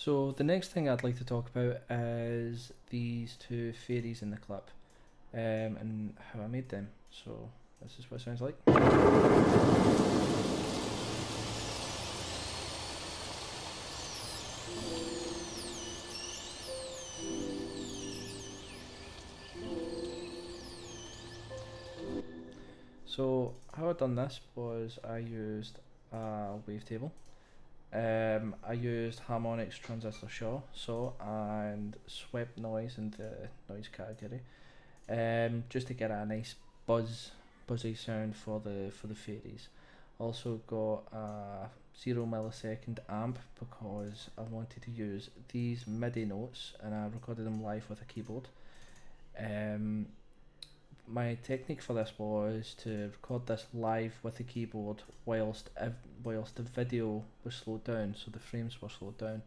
So the next thing I'd like to talk about is these two fairies in the clip, and how I made them. So this is what it sounds like. So how I done this was I used a wavetable. I used harmonics, transistor saw, and swept noise in the noise category, just to get a nice buzzy sound for the fairies. Also got a 0 millisecond amp because I wanted to use these MIDI notes, and I recorded them live with a keyboard. My technique for this was to record this live with the keyboard whilst the video was slowed down, so the frames were slowed down.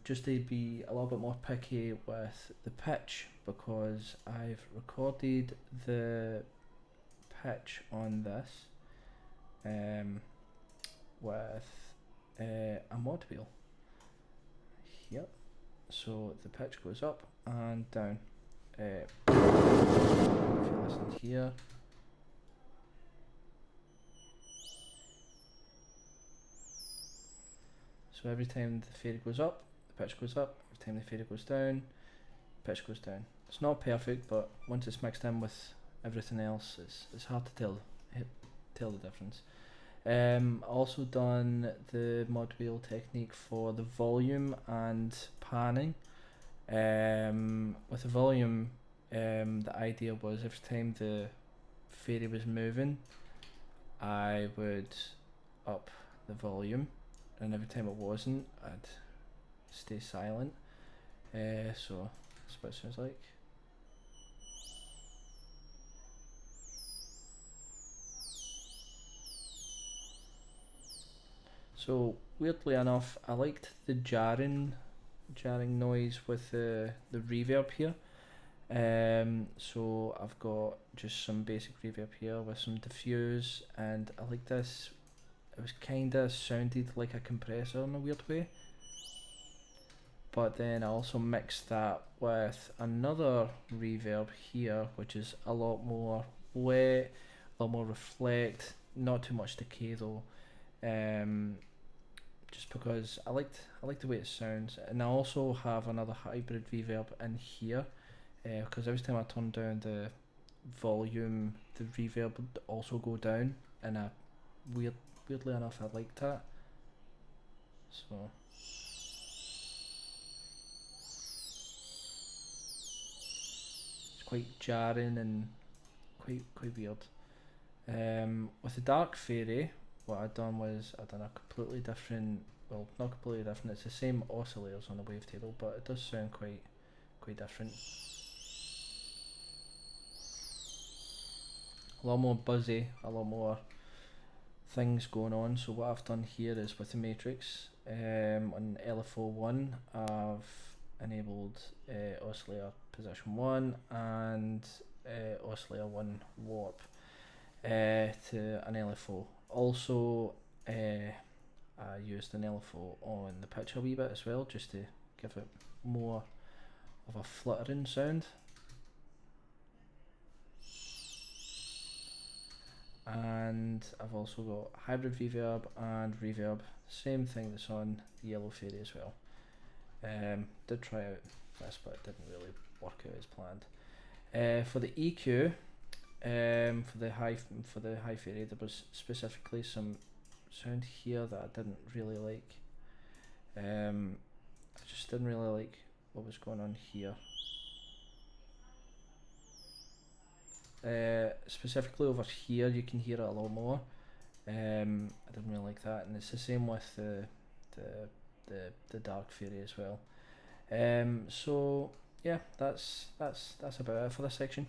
Just to be a little bit more picky with the pitch, because I've recorded the pitch on this with a mod wheel. Yep. So the pitch goes up and down. If you listen here, so every time the fairy goes up, the pitch goes up. Every time the fairy goes down, the pitch goes down. It's not perfect, but once it's mixed in with everything else, it's hard to tell the difference. Also done the mod wheel technique for the volume and panning. With the volume, the idea was every time the fairy was moving, I would up the volume, and every time it wasn't, I'd stay silent. So that's what it sounds like. So weirdly enough, I liked the jarring noise with the reverb here. So I've got just some basic reverb here with some diffuse, and I like this. It was kinda sounded like a compressor in a weird way, but then I also mixed that with another reverb here, which is a lot more wet, a lot more reflect, not too much decay though. Just because I like the way it sounds, and I also have another hybrid reverb in here, because every time I turn down the volume, the reverb would also go down, and weirdly enough, I like that. So it's quite jarring and quite weird. With the Dark Fairy, what I'd done was I'd done a completely different, well, not completely different, it's the same oscillators on the wavetable, but it does sound quite different. A lot more buzzy, a lot more things going on. So what I've done here is with the matrix, on LFO1 I've enabled oscillator position 1 and oscillator 1 warp to an LFO. Also I used an LFO on the pitch a wee bit as well, just to give it more of a fluttering sound. And I've also got hybrid reverb and reverb, same thing that's on the Yellow Fairy as well. Did try out this, but it didn't really work out as planned. For the EQ, for the high fairy, there was specifically some sound here that I didn't really like. I just didn't really like what was going on here. Specifically over here, you can hear it a lot more. I didn't really like that, and it's the same with the Dark Fairy as well. So yeah, that's about it for this section.